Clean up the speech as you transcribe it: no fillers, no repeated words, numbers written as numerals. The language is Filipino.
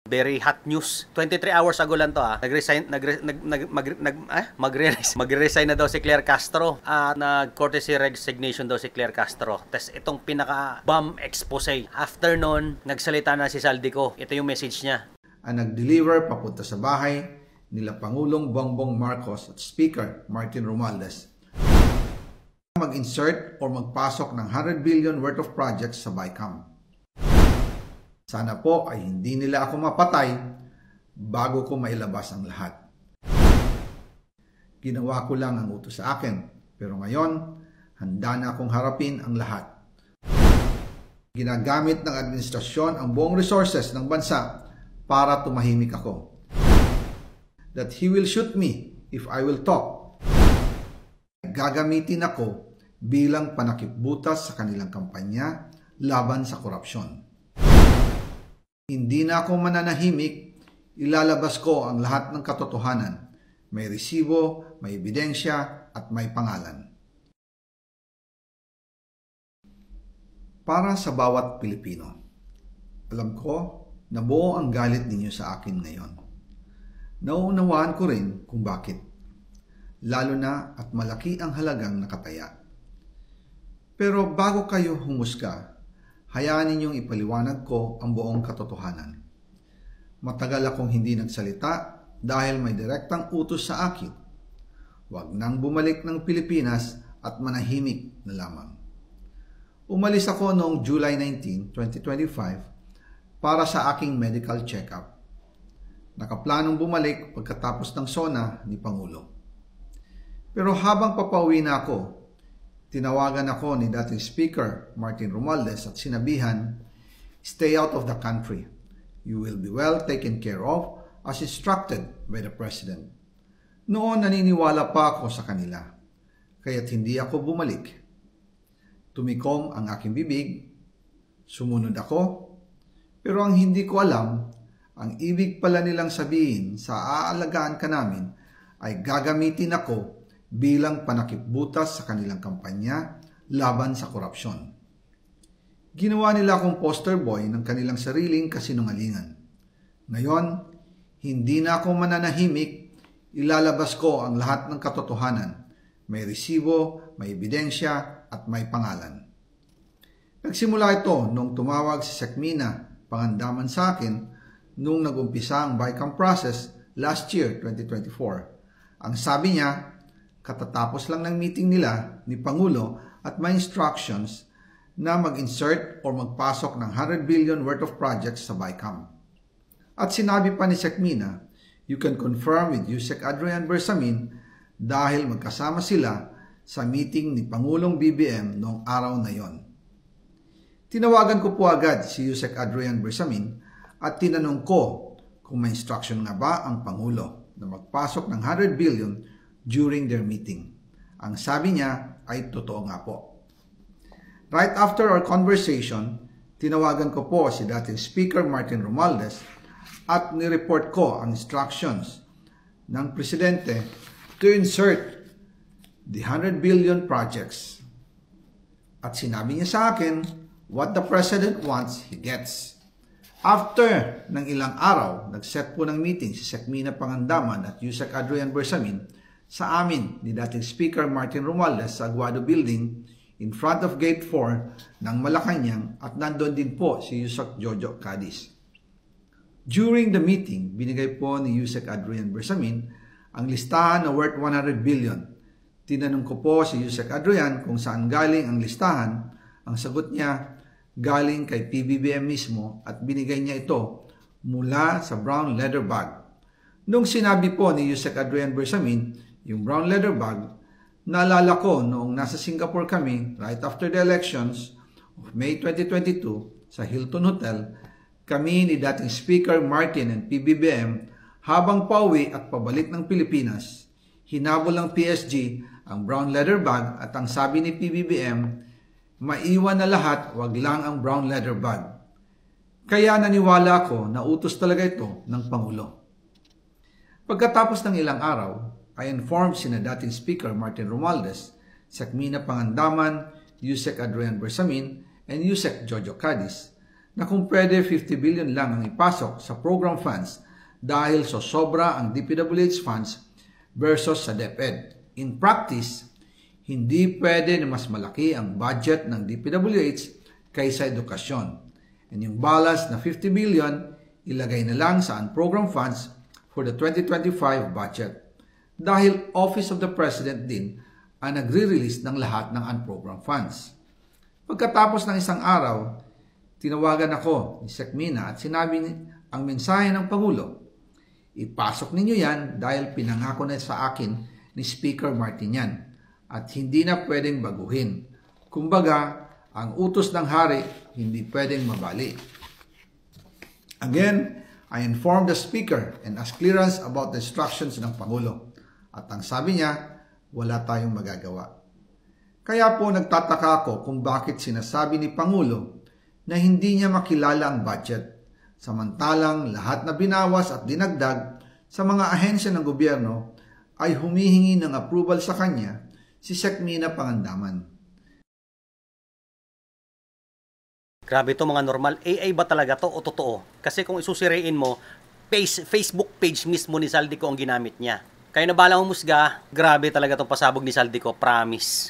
Very hot news. 23 hours ago lang to magre-resign na daw si Claire Castro at nag-courtesy resignation daw si Claire Castro. Tapos itong pinaka-bomb expose. After nun, nagsalita na si Saldico. Ito yung message niya. Nag-deliver papunta sa bahay nila Pangulong Bongbong Marcos at Speaker Martin Romualdez. Mag-insert or magpasok ng 100 billion worth of projects sa BICAM. Sana po ay hindi nila ako mapatay bago ko mailabas ang lahat. Ginawa ko lang ang utos sa akin, pero ngayon, handa na akong harapin ang lahat. Ginagamit ng administrasyon ang buong resources ng bansa para tumahimik ako. That he will shoot me if I will talk. Gagamitin ako bilang panakipbutas sa kanilang kampanya laban sa korupsyon. Hindi na ako mananahimik, ilalabas ko ang lahat ng katotohanan. May resibo, may ebidensya, at may pangalan. Para sa bawat Pilipino, alam ko na buo ang galit ninyo sa akin ngayon. Nauunawaan ko rin kung bakit. Lalo na at malaki ang halagang nakataya. Pero bago kayo humusga, hayaan ninyong ipaliwanag ko ang buong katotohanan. Matagal akong hindi nagsalita dahil may direktang utos sa akin. Huwag nang bumalik ng Pilipinas at manahimik na lamang. Umalis ako noong July 19, 2025 para sa aking medical check-up. Nakaplanong bumalik pagkatapos ng SONA ni Pangulo. Pero habang papauwi na ako, tinawagan ako ni dating Speaker Martin Romualdez at sinabihan, "Stay out of the country. You will be well taken care of as instructed by the President." Noon naniniwala pa ako sa kanila, kaya't hindi ako bumalik. Tumikom ang aking bibig, sumunod ako, pero ang hindi ko alam, ang ibig pala nilang sabihin sa aalagaan ka namin ay gagamitin ako bilang panakipbutas sa kanilang kampanya laban sa korupsyon. Ginawa nila akong poster boy ng kanilang sariling kasinungalingan. Ngayon, hindi na ako mananahimik, ilalabas ko ang lahat ng katotohanan. May resibo, may ebidensya, at may pangalan. Nagsimula ito nung tumawag si Sekmina Pangandaman sa akin nung nag-umpisa ang BICAM process last year, 2024. Ang sabi niya, katatapos lang ng meeting nila ni Pangulo at may instructions na mag-insert or magpasok ng 100 billion worth of projects sa BICAM. At sinabi pa ni Sekmina, you can confirm with Yusek Adrian Bersamin dahil magkasama sila sa meeting ni Pangulong BBM noong araw na yon. Tinawagan ko po agad si Yusek Adrian Bersamin at tinanong ko kung may instruction nga ba ang Pangulo na magpasok ng 100 billion during their meeting. Ang sabi niya ay totoo nga po. Right after our conversation, tinawagan ko po si dating Speaker Martin Romualdez at nireport ko ang instructions ng Presidente to insert the 100 billion projects. At sinabi niya sa akin, what the President wants, he gets. After ng ilang araw, nag-set po ng meeting si Sekmina Pangandaman at Yusek Adrian Bersamin sa amin ni dating Speaker Martin Romualdez sa Aguado Building in front of Gate 4 ng Malacanang at nandun din po si Yusek Jojo Cadiz. During the meeting, binigay po ni Yusek Adrian Bersamin ang listahan na worth 100 billion. Tinanong ko po si Yusek Adrian kung saan galing ang listahan. Ang sagot niya, galing kay PBBM mismo at binigay niya ito mula sa brown leather bag. Nung sinabi po ni Yusek Adrian Bersamin, yung brown leather bag, naalala ko noong nasa Singapore kami right after the elections of May 2022 sa Hilton Hotel, kami ni dating Speaker Martin and PBBM habang pauwi at pabalik ng Pilipinas, hinabol ng PSG ang brown leather bag at ang sabi ni PBBM, maiwan na lahat, wag lang ang brown leather bag. Kaya naniwala ako na utos talaga ito ng Pangulo. Pagkatapos ng ilang araw, I informed sina dating Speaker Martin Romualdez, Sekmina Pangandaman, Yusek Adrian Bersamin, and Yusek Jojo Cadiz na kung pwede 50 billion lang ang ipasok sa program funds dahil sobra ang DPWH funds versus sa DepEd. In practice, hindi pwede na mas malaki ang budget ng DPWH kaysa edukasyon. And yung balance na 50 billion, ilagay na lang sa unprogram funds for the 2025 budget. Dahil Office of the President din ang nagre-release ng lahat ng unprogram funds. Pagkatapos ng isang araw, tinawagan ako ni Sec Mina at sinabi ang mensahe ng Pangulo. Ipasok ninyo yan dahil pinangako na sa akin ni Speaker Martinian at hindi na pwedeng baguhin. Kumbaga, ang utos ng hari hindi pwedeng mabali. Again, I informed the Speaker and asked clearance about the instructions ng Pangulo. At ang sabi niya, wala tayong magagawa. Kaya po nagtataka ako kung bakit sinasabi ni Pangulo na hindi niya makilala ang budget, samantalang lahat na binawas at dinagdag sa mga ahensya ng gobyerno ay humihingi ng approval sa kanya si Sec Mina Pangandaman. Grabe to mga normal. AI ba talaga to o totoo? Kasi kung isusiriin mo, Facebook page mismo ni Saldico ang ginamit niya. Kaya na balang humusga, grabe talaga tong pasabog ni Saldico, promise.